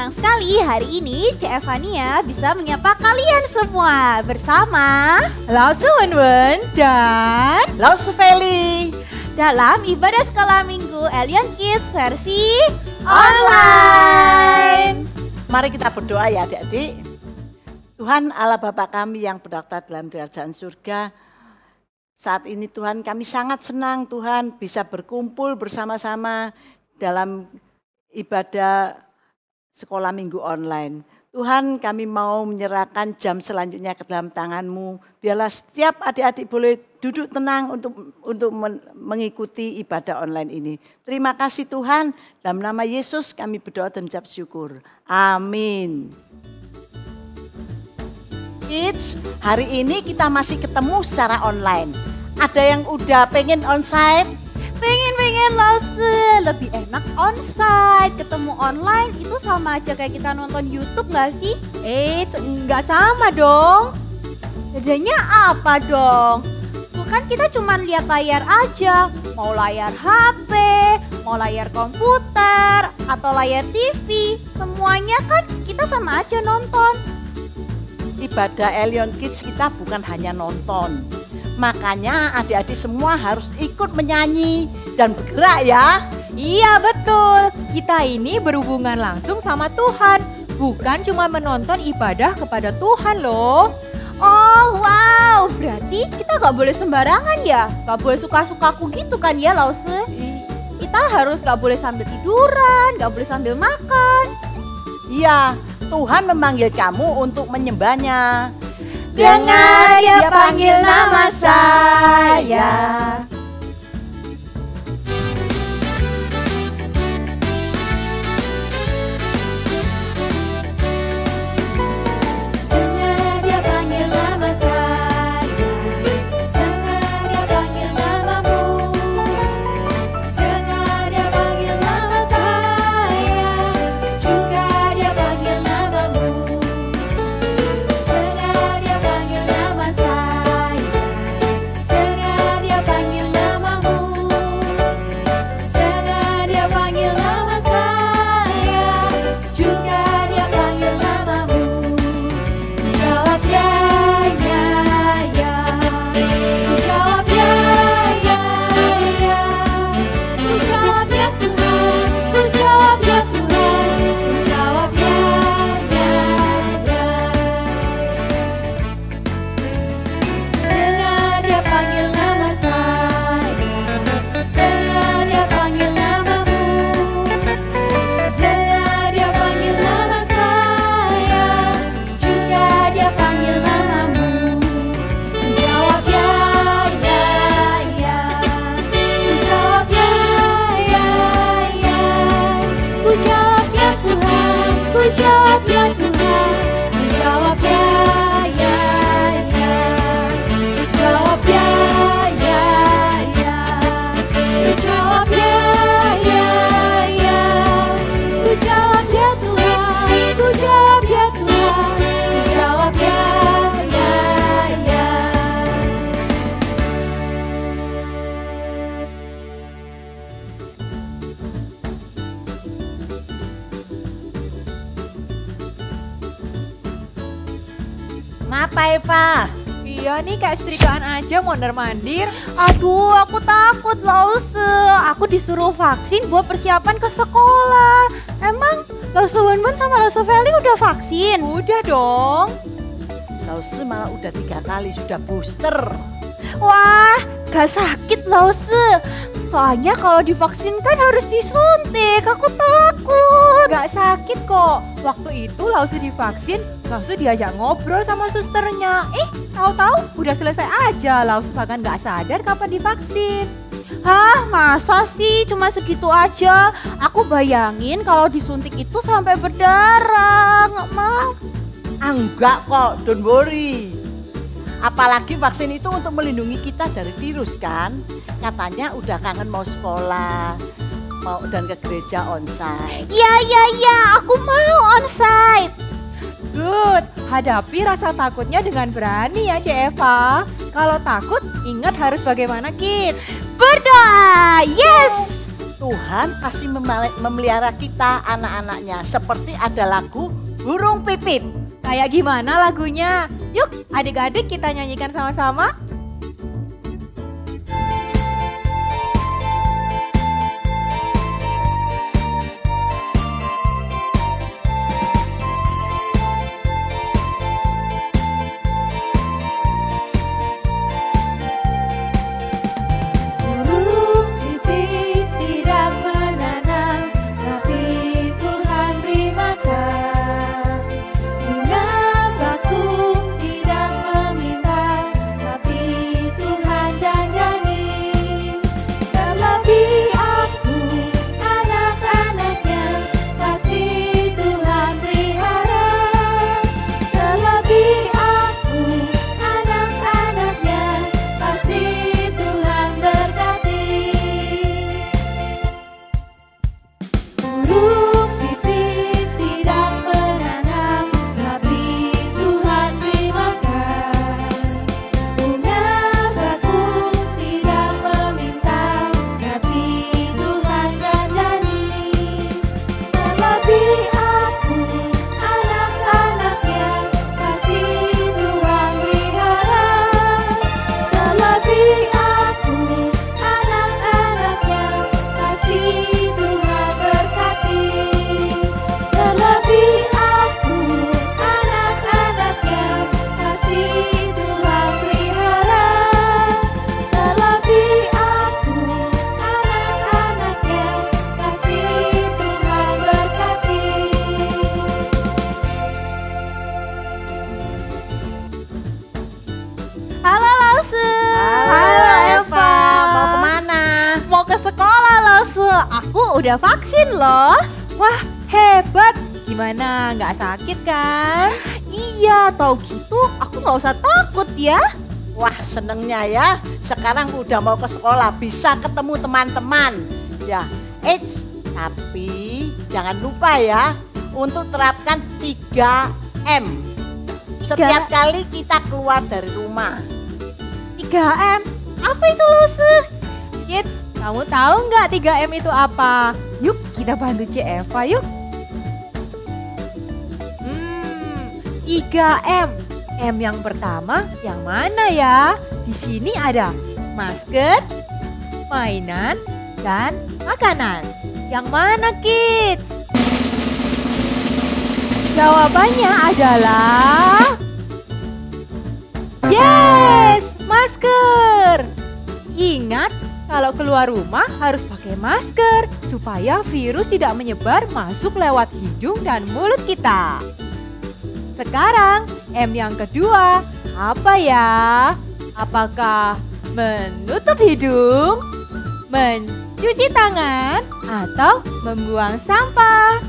senang sekali hari ini Cek Evania bisa menyapa kalian semua bersama Lause Wen dan Lause Feli dalam ibadah sekolah minggu Elion Kids versi online. Mari kita berdoa ya adik-adik. Tuhan Allah Bapa kami yang bertakhta dalam kerajaan surga, saat ini Tuhan kami sangat senang Tuhan bisa berkumpul bersama-sama dalam ibadah sekolah minggu online. Tuhan kami mau menyerahkan jam selanjutnya ke dalam tangan-Mu. Biarlah setiap adik-adik boleh duduk tenang untuk mengikuti ibadah online ini. Terima kasih Tuhan, dalam nama Yesus kami berdoa dan mengucap syukur. Amin. Kids, hari ini kita masih ketemu secara online. Ada yang udah pengen onsite? Pengen Lause, lebih enak onsite. Ketemu online itu sama aja kayak kita nonton YouTube gak sih? Nggak sama dong. Bedanya apa dong? Tuh kan kita cuma lihat layar aja. Mau layar HP, mau layar komputer, atau layar TV. Semuanya kan kita sama aja nonton. Ibadah Elion Kids kita bukan hanya nonton. Makanya adik-adik semua harus ikut menyanyi dan bergerak ya. Iya betul, kita ini berhubungan langsung sama Tuhan. Bukan cuma menonton ibadah kepada Tuhan loh. Oh wow, berarti kita gak boleh sembarangan ya? Gak boleh suka-sukaku gitu kan ya Lause? Kita harus gak boleh sambil tiduran, gak boleh sambil makan. Iya, Tuhan memanggil kamu untuk menyembahnya. Dengar Dia panggil nama saya. Kenapa Eva? Iya nih kayak setrikaan aja mondar-mandir. Aduh, aku takut Lause. Aku disuruh vaksin buat persiapan ke sekolah. Emang Lause Wen sama Lause Feli udah vaksin? Udah dong. Lause malah udah 3 kali sudah booster. Wah, gak sakit Lause. Soalnya kalau divaksin kan harus disuntik. Aku takut. Gak sakit kok. Waktu itu Lause divaksin, langsung diajak ngobrol sama susternya. Tahu-tahu udah selesai aja. Lause bahkan gak sadar kapan divaksin. Hah, masa sih cuma segitu aja? Aku bayangin kalau disuntik itu sampai berdarah. Nggak mau. Enggak kok, don't worry. Apalagi vaksin itu untuk melindungi kita dari virus kan. Katanya udah kangen mau sekolah, mau dan ke gereja onsite. Ya, aku mau onsite. Good, hadapi rasa takutnya dengan berani ya Cek Eva. Kalau takut, ingat harus bagaimana Kid? Berdoa, yes! Tuhan pasti memelihara kita, anak-anaknya. Seperti ada lagu Burung Pipit. Kayak gimana lagunya? Yuk adik-adik kita nyanyikan sama-sama. Halo Lause. Halo Eva, mau kemana? Mau ke sekolah Lause. Aku udah vaksin loh. Wah hebat, gimana nggak sakit kan? Iya, tau gitu aku nggak usah takut ya. Wah, senengnya ya. Sekarang udah mau ke sekolah, bisa ketemu teman-teman. Ya, tapi jangan lupa ya untuk terapkan 3M. Setiap kali kita keluar dari rumah. 3M, apa itu Lause? Kids, kamu tahu nggak 3M itu apa? Yuk kita bantu Ci Eva yuk. 3M. M yang pertama yang mana ya? Di sini ada masker, mainan, dan makanan. Yang mana kids? Jawabannya adalah yes, masker. Ingat, kalau keluar rumah harus pakai masker supaya virus tidak menyebar masuk lewat hidung dan mulut kita. Sekarang M yang kedua, apa ya? Apakah menutup hidung, mencuci tangan, atau membuang sampah?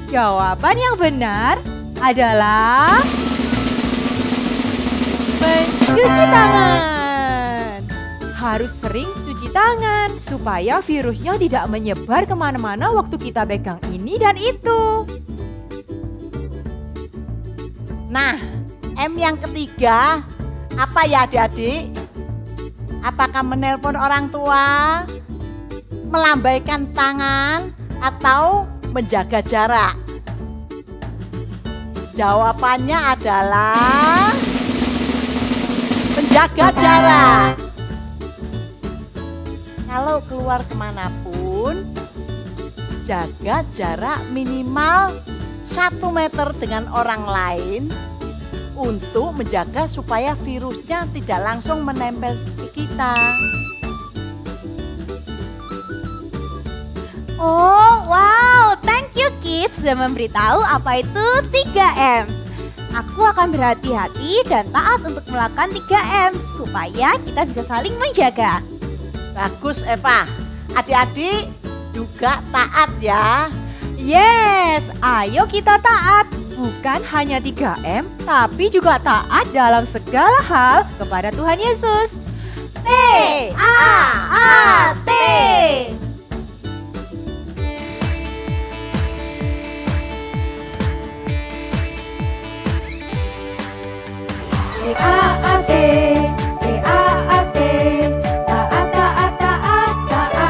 Jawaban yang benar adalah mencuci tangan. Harus sering cuci tangan supaya virusnya tidak menyebar kemana-mana waktu kita pegang ini dan itu. Nah, M yang ketiga, apa ya adik-adik? Apakah menelpon orang tua, melambaikan tangan, atau menjaga jarak? Jawabannya adalah menjaga jarak. Kalau keluar kemanapun, jaga jarak minimal 1 meter dengan orang lain untuk menjaga supaya virusnya tidak langsung menempel di kita. Oh, wow, thank you kids sudah memberitahu apa itu 3M. Aku akan berhati-hati dan taat untuk melakukan 3M supaya kita bisa saling menjaga. Bagus Eva, adik-adik juga taat ya. Yes, ayo kita taat. Bukan hanya 3M, tapi juga taat dalam segala hal kepada Tuhan Yesus. T-A-A-T. T-A-A-T, T-A-A-T, taat, taat, taat, taat.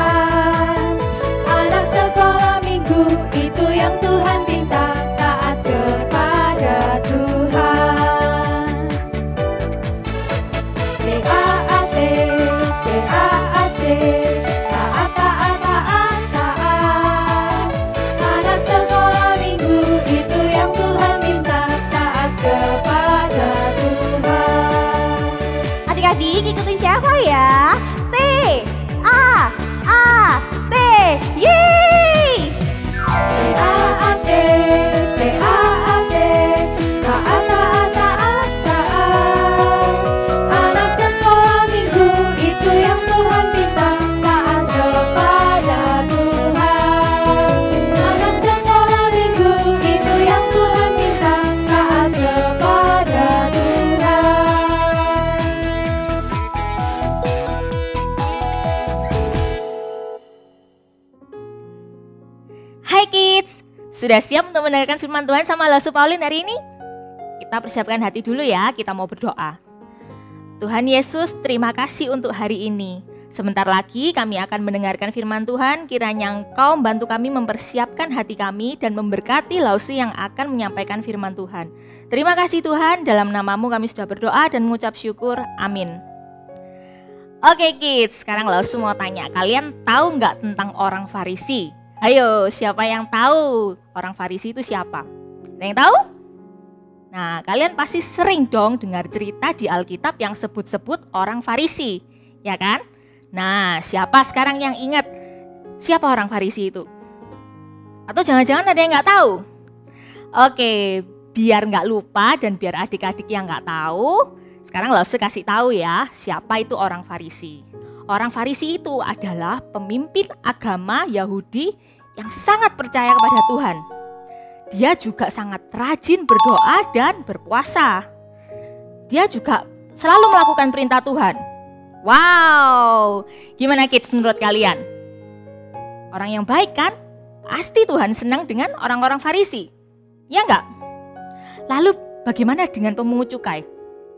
itu yang Tuhan pinta, taat kepada Tuhan. Taat, taat, taat, taat, taat, taat. Anak sekolah minggu itu yang Tuhan minta, taat kepada Tuhan. Adik-adik ikutin siapa ya? T, A, T, yeay! Taat, taat, taat, taat, taat, taat. Anak sekolah minggu itu yang Tuhan minta, taat kepada Tuhan. Anak sekolah minggu itu yang Tuhan minta, taat kepada Tuhan. Hai kids, sudah siap untuk mendengarkan firman Tuhan sama Lausu Pauline hari ini? Kita persiapkan hati dulu ya, kita mau berdoa. Tuhan Yesus, terima kasih untuk hari ini. Sebentar lagi kami akan mendengarkan firman Tuhan, kiranya Engkau membantu kami mempersiapkan hati kami dan memberkati Lausu yang akan menyampaikan firman Tuhan. Terima kasih Tuhan, dalam nama-Mu kami sudah berdoa dan mengucap syukur, amin. Oke kids, sekarang Lausu mau tanya, kalian tahu nggak tentang orang Farisi? Ayo, siapa yang tahu orang Farisi itu siapa? Ada yang tahu? Nah, kalian pasti sering dong dengar cerita di Alkitab yang sebut-sebut orang Farisi, ya kan? Nah, siapa sekarang yang ingat siapa orang Farisi itu? Atau jangan-jangan ada yang nggak tahu? Oke, biar nggak lupa dan biar adik-adik yang nggak tahu, sekarang Lausu kasih tahu ya siapa itu orang Farisi. Orang Farisi itu adalah pemimpin agama Yahudi yang sangat percaya kepada Tuhan. Dia juga sangat rajin berdoa dan berpuasa. Dia juga selalu melakukan perintah Tuhan. Wow, gimana kids menurut kalian? Orang yang baik kan? Pasti Tuhan senang dengan orang-orang Farisi. Ya enggak? Lalu bagaimana dengan pemungut cukai?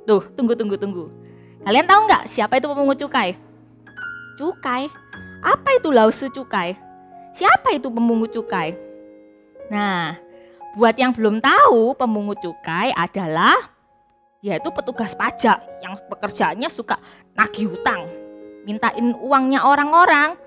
Tuh, tunggu. Kalian tahu enggak siapa itu pemungut cukai? Cukai? Apa itu Lausu cukai? Siapa itu pemungut cukai? Nah, buat yang belum tahu, pemungut cukai adalah yaitu petugas pajak yang pekerjaannya suka nagih hutang, mintain uangnya orang-orang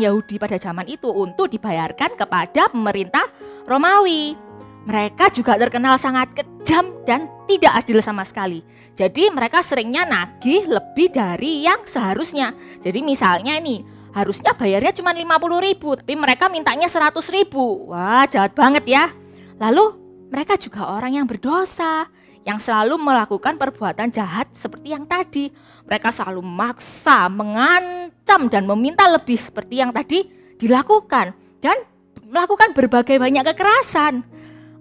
Yahudi pada zaman itu untuk dibayarkan kepada pemerintah Romawi. Mereka juga terkenal sangat kejam dan tidak adil sama sekali. Jadi mereka seringnya nagih lebih dari yang seharusnya. Jadi misalnya nih, harusnya bayarnya cuma 50.000, tapi mereka mintanya 100.000. Wah, jahat banget ya. Lalu mereka juga orang yang berdosa, yang selalu melakukan perbuatan jahat seperti yang tadi. Mereka selalu maksa, mengancam dan meminta lebih seperti yang tadi dilakukan. Dan melakukan berbagai banyak kekerasan.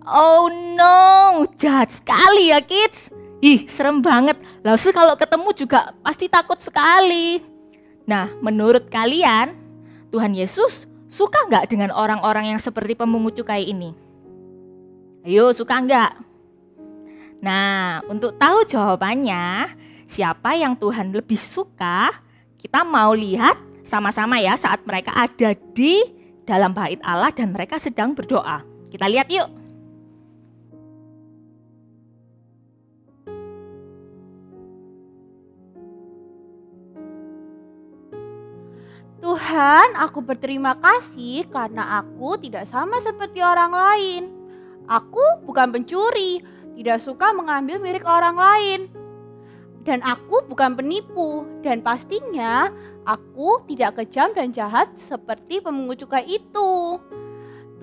Oh no, jahat sekali ya kids. Ih, serem banget. Lausu kalau ketemu juga pasti takut sekali. Nah, menurut kalian, Tuhan Yesus suka nggak dengan orang-orang yang seperti pemungut cukai ini? Ayo, suka nggak? Nah, untuk tahu jawabannya, siapa yang Tuhan lebih suka, kita mau lihat sama-sama ya saat mereka ada di dalam bait Allah dan mereka sedang berdoa. Kita lihat yuk. Tuhan, aku berterima kasih karena aku tidak sama seperti orang lain. Aku bukan pencuri, tidak suka mengambil milik orang lain. Dan aku bukan penipu, dan pastinya aku tidak kejam dan jahat seperti pemungut cukai itu.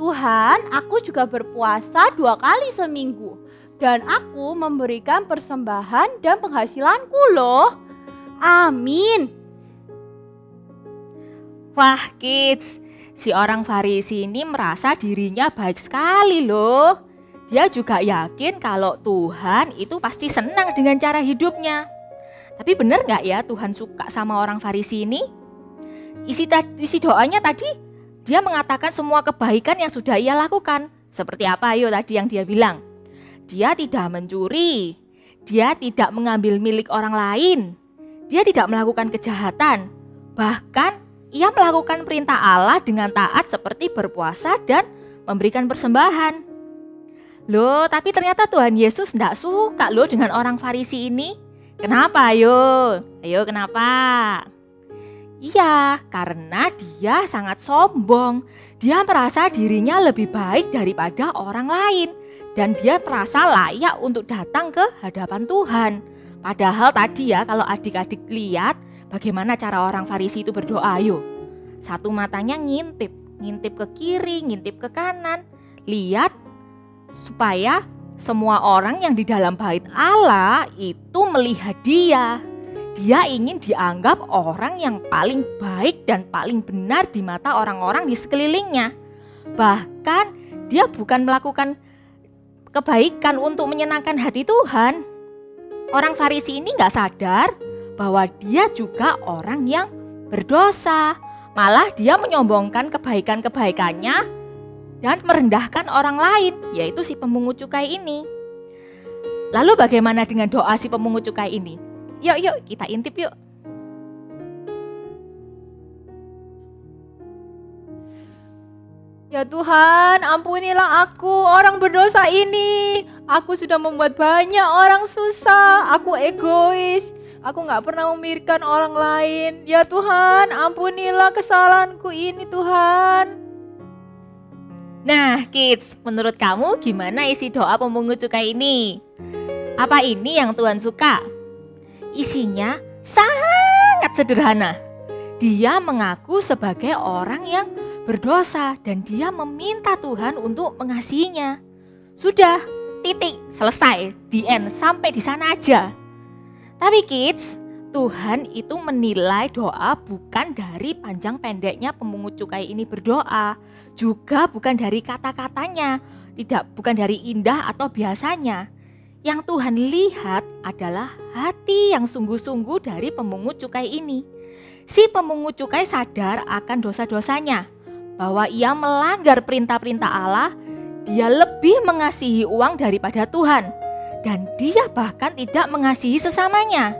Tuhan, aku juga berpuasa 2 kali seminggu, dan aku memberikan persembahan dan penghasilanku loh. Amin. Wah kids, si orang Farisi ini merasa dirinya baik sekali loh. Dia juga yakin kalau Tuhan itu pasti senang dengan cara hidupnya. Tapi benar nggak ya Tuhan suka sama orang Farisi ini? Isi doanya tadi, dia mengatakan semua kebaikan yang sudah ia lakukan. Seperti apa ayo tadi yang dia bilang? Dia tidak mencuri, dia tidak mengambil milik orang lain, dia tidak melakukan kejahatan. Bahkan ia melakukan perintah Allah dengan taat seperti berpuasa dan memberikan persembahan. Loh, tapi ternyata Tuhan Yesus tidak suka loh dengan orang Farisi ini. Kenapa? Ayo kenapa? Iya, karena dia sangat sombong. Dia merasa dirinya lebih baik daripada orang lain. Dan dia merasa layak untuk datang ke hadapan Tuhan. Padahal tadi ya, kalau adik-adik lihat bagaimana cara orang Farisi itu berdoa, ayo. Satu matanya ngintip ke kiri, ngintip ke kanan. Lihat supaya semua orang yang di dalam bait Allah itu melihat dia. Dia ingin dianggap orang yang paling baik dan paling benar di mata orang-orang di sekelilingnya. Bahkan dia bukan melakukan kebaikan untuk menyenangkan hati Tuhan. Orang Farisi ini gak sadar bahwa dia juga orang yang berdosa. Malah dia menyombongkan kebaikan-kebaikannya dan merendahkan orang lain, yaitu si pemungut cukai ini. Lalu bagaimana dengan doa si pemungut cukai ini? Yuk kita intip yuk. Ya Tuhan, ampunilah aku orang berdosa ini. Aku sudah membuat banyak orang susah. Aku egois. Aku gak pernah memikirkan orang lain. Ya Tuhan, ampunilah kesalahanku ini Tuhan. Nah kids, menurut kamu gimana isi doa pemungut cukai ini? Apa ini yang Tuhan suka? Isinya sangat sederhana. Dia mengaku sebagai orang yang berdosa dan dia meminta Tuhan untuk mengasihinya. Sudah, titik, selesai, the end, sampai di sana aja. Tapi kids, Tuhan itu menilai doa bukan dari panjang pendeknya pemungut cukai ini berdoa, juga bukan dari kata-katanya, bukan dari indah atau biasanya. Yang Tuhan lihat adalah hati yang sungguh-sungguh dari pemungut cukai ini. Si pemungut cukai sadar akan dosa-dosanya, bahwa ia melanggar perintah-perintah Allah, dia lebih mengasihi uang daripada Tuhan, dan dia bahkan tidak mengasihi sesamanya.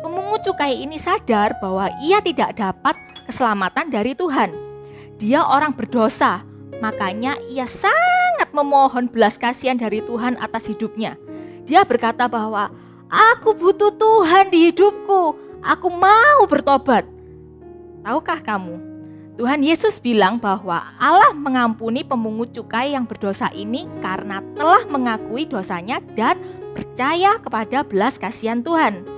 Pemungut cukai ini sadar bahwa ia tidak dapat keselamatan dari Tuhan. Dia orang berdosa, makanya ia sangat memohon belas kasihan dari Tuhan atas hidupnya. Dia berkata bahwa aku butuh Tuhan di hidupku, aku mau bertobat. Tahukah kamu, Tuhan Yesus bilang bahwa Allah mengampuni pemungut cukai yang berdosa ini karena telah mengakui dosanya dan percaya kepada belas kasihan Tuhan.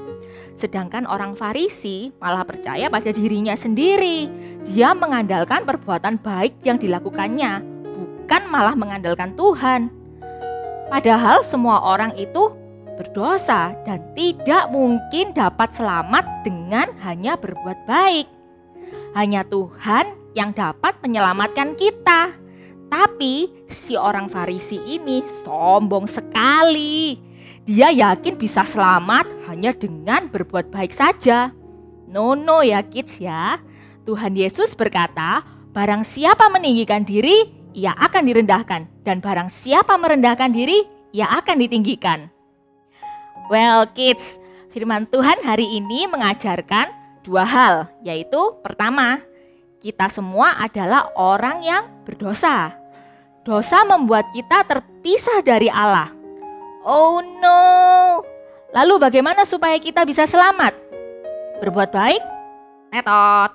Sedangkan orang Farisi malah percaya pada dirinya sendiri. Dia mengandalkan perbuatan baik yang dilakukannya, bukan malah mengandalkan Tuhan. Padahal semua orang itu berdosa dan tidak mungkin dapat selamat dengan hanya berbuat baik. Hanya Tuhan yang dapat menyelamatkan kita. Tapi si orang Farisi ini sombong sekali. Dia yakin bisa selamat hanya dengan berbuat baik saja. No ya kids ya. Tuhan Yesus berkata, barang siapa meninggikan diri, ia akan direndahkan. Dan barang siapa merendahkan diri, ia akan ditinggikan. Well kids, firman Tuhan hari ini mengajarkan dua hal, yaitu pertama, kita semua adalah orang yang berdosa. Dosa membuat kita terpisah dari Allah. Oh no. Lalu bagaimana supaya kita bisa selamat? Berbuat baik? Tetot.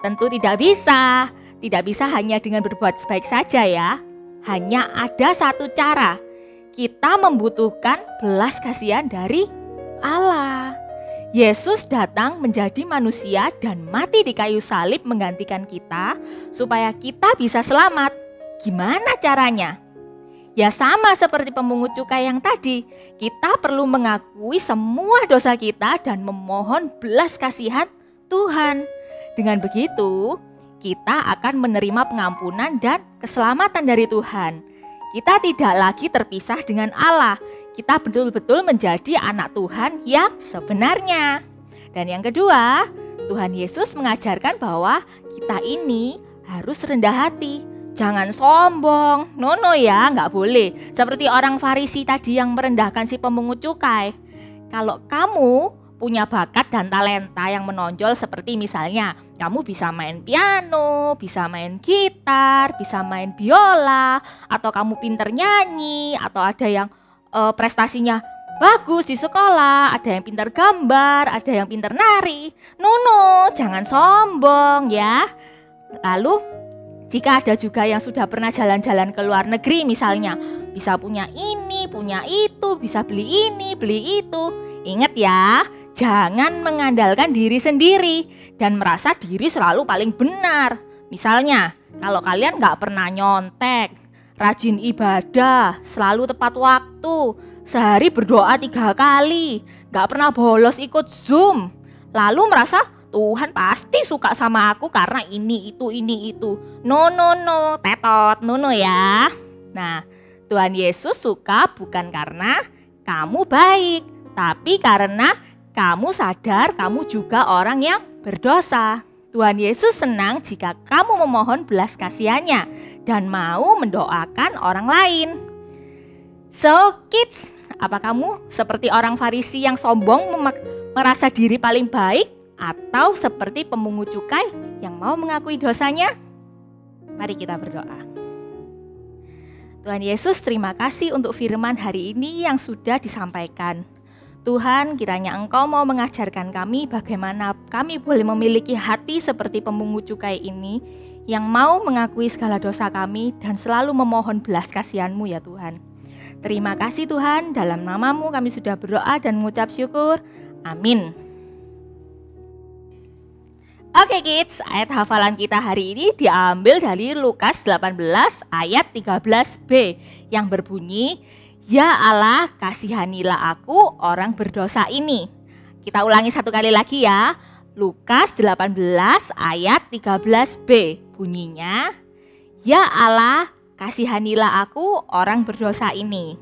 Tentu tidak bisa. Tidak bisa hanya dengan berbuat baik saja ya. Hanya ada satu cara. Kita membutuhkan belas kasihan dari Allah. Yesus datang menjadi manusia dan mati di kayu salib menggantikan kita supaya kita bisa selamat. Gimana caranya? Ya sama seperti pemungut cukai yang tadi, kita perlu mengakui semua dosa kita dan memohon belas kasihan Tuhan. Dengan begitu, kita akan menerima pengampunan dan keselamatan dari Tuhan. Kita tidak lagi terpisah dengan Allah. Kita betul-betul menjadi anak Tuhan yang sebenarnya. Dan yang kedua, Tuhan Yesus mengajarkan bahwa kita ini harus rendah hati. Jangan sombong, no ya, nggak boleh. Seperti orang Farisi tadi yang merendahkan si pemungut cukai. Kalau kamu punya bakat dan talenta yang menonjol, seperti misalnya kamu bisa main piano, bisa main gitar, bisa main biola, atau kamu pinter nyanyi, atau ada yang prestasinya bagus di sekolah, ada yang pinter gambar, ada yang pinter nari. No, jangan sombong ya. Lalu jika ada juga yang sudah pernah jalan-jalan ke luar negeri misalnya, bisa punya ini, punya itu, bisa beli ini, beli itu. Ingat ya, jangan mengandalkan diri sendiri dan merasa diri selalu paling benar. Misalnya, kalau kalian gak pernah nyontek, rajin ibadah, selalu tepat waktu, sehari berdoa 3 kali, gak pernah bolos ikut Zoom, lalu merasa Tuhan pasti suka sama aku karena ini itu. No, tetot, no ya. Nah, Tuhan Yesus suka bukan karena kamu baik, tapi karena kamu sadar kamu juga orang yang berdosa. Tuhan Yesus senang jika kamu memohon belas kasihan-Nya dan mau mendoakan orang lain. So kids, apa kamu seperti orang Farisi yang sombong merasa diri paling baik? Atau seperti pemungut cukai yang mau mengakui dosanya? Mari kita berdoa. Tuhan Yesus, terima kasih untuk firman hari ini yang sudah disampaikan. Tuhan, kiranya Engkau mau mengajarkan kami bagaimana kami boleh memiliki hati seperti pemungut cukai ini, yang mau mengakui segala dosa kami dan selalu memohon belas kasihan-Mu ya Tuhan. Terima kasih Tuhan, dalam nama-Mu kami sudah berdoa dan mengucap syukur. Amin. Oke kids, ayat hafalan kita hari ini diambil dari Lukas 18 ayat 13b yang berbunyi, Ya Allah, kasihanilah aku orang berdosa ini. Kita ulangi satu kali lagi ya. Lukas 18 ayat 13b bunyinya, Ya Allah, kasihanilah aku orang berdosa ini.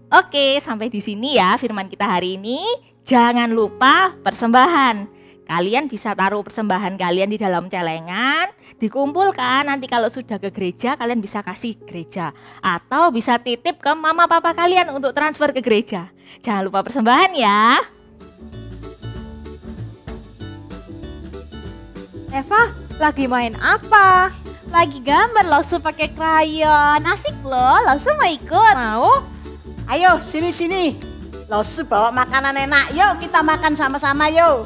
Oke, sampai di sini ya firman kita hari ini. Jangan lupa persembahan. Kalian bisa taruh persembahan kalian di dalam celengan, dikumpulkan, nanti kalau sudah ke gereja kalian bisa kasih gereja. Atau bisa titip ke mama papa kalian untuk transfer ke gereja. Jangan lupa persembahan ya. Eva, lagi main apa? Lagi gambar Lausu pakai krayon. Asik loh, Lausu mau ikut? Mau? Ayo sini. Lausu bawa makanan enak, yuk kita makan sama-sama yuk.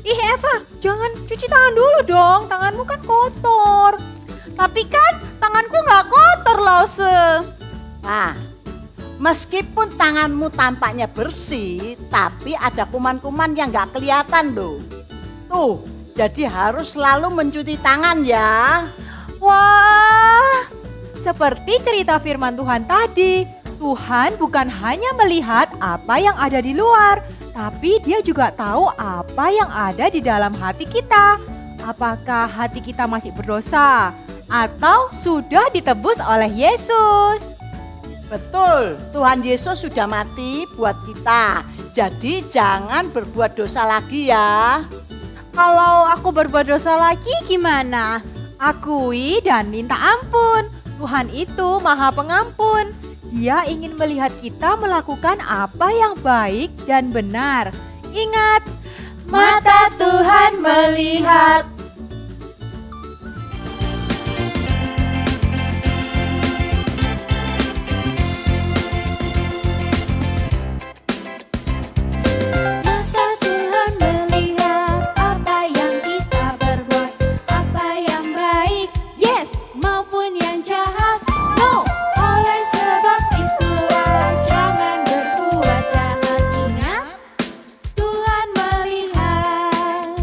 Ih Eva, jangan cuci tangan dulu dong, tanganmu kan kotor. Tapi kan tanganku nggak kotor Lausu. Nah, meskipun tanganmu tampaknya bersih, tapi ada kuman-kuman yang nggak kelihatan loh. Tuh, jadi harus selalu mencuci tangan ya. Wah, seperti cerita firman Tuhan tadi, Tuhan bukan hanya melihat apa yang ada di luar, tapi Dia juga tahu apa yang ada di dalam hati kita. Apakah hati kita masih berdosa atau sudah ditebus oleh Yesus? Betul, Tuhan Yesus sudah mati buat kita. Jadi jangan berbuat dosa lagi ya. Kalau aku berbuat dosa lagi gimana? Akui dan minta ampun. Tuhan itu Maha Pengampun. Dia ingin melihat kita melakukan apa yang baik dan benar. Ingat, Mata Tuhan melihat. Mata Tuhan melihat apa yang kita berbuat, apa yang baik, yes, maupun yang jahat, no. Oleh sebab itulah jangan berbuat jahat. Ingat, Tuhan melihat.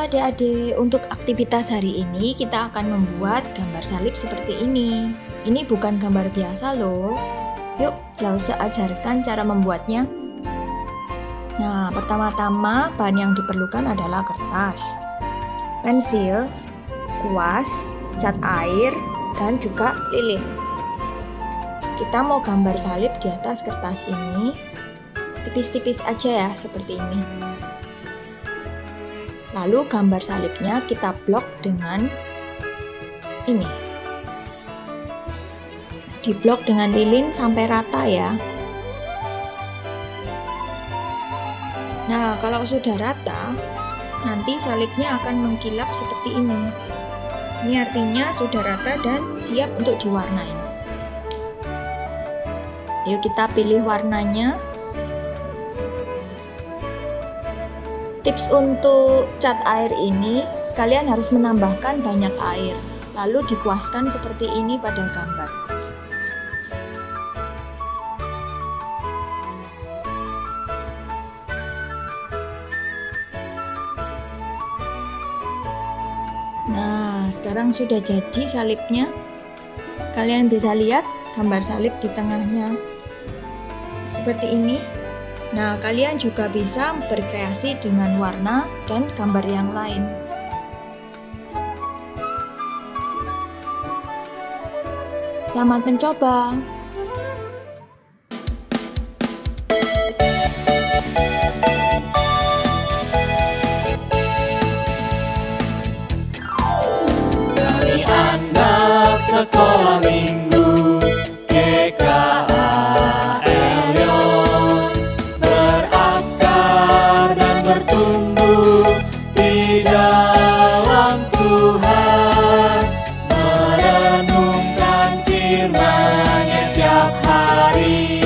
adik-adik, untuk aktivitas hari ini kita akan membuat gambar salib seperti ini. Ini bukan gambar biasa loh. Yuk, Lausa ajarkan cara membuatnya. Nah, pertama-tama bahan yang diperlukan adalah kertas, pensil, kuas, cat air, dan juga lilin. Kita mau gambar salib di atas kertas ini, tipis-tipis aja ya, seperti ini. Lalu gambar salibnya kita blok dengan ini. Diblok dengan lilin sampai rata ya. Nah, kalau sudah rata, nanti salibnya akan mengkilap seperti ini. Ini artinya sudah rata dan siap untuk diwarnain. Yuk kita pilih warnanya. Tips untuk cat air ini, kalian harus menambahkan banyak air, lalu dikuaskan seperti ini pada gambar. Nah, sekarang sudah jadi salibnya. Kalian bisa lihat gambar salib di tengahnya. Seperti ini. Nah, kalian juga bisa berkreasi dengan warna dan gambar yang lain. Selamat mencoba! Dari anak sekolah minggu GKA Elyon berakar dan bertumbuh di dalam Tuhan, merenungkan firman-Nya setiap hari.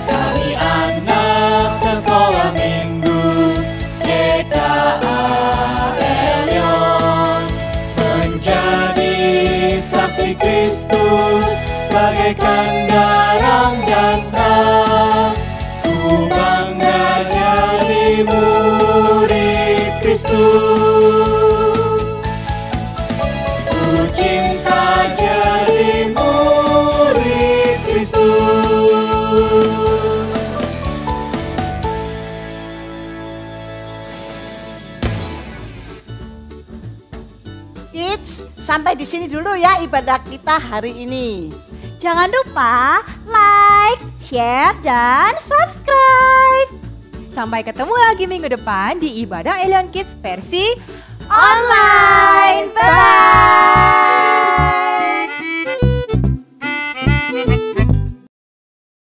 Dari anak sekolah minggu GKA Elyon menjadi saksi Kristus bagaikan garam dan terang. Ku bangga jadi murid Kristus. Ku cinta jadi murid Kristus. Kids, sampai di sini dulu ya ibadah kita hari ini. Jangan lupa like, share, dan subscribe. Sampai ketemu lagi minggu depan di ibadah Elyon Kids versi Online. Bye.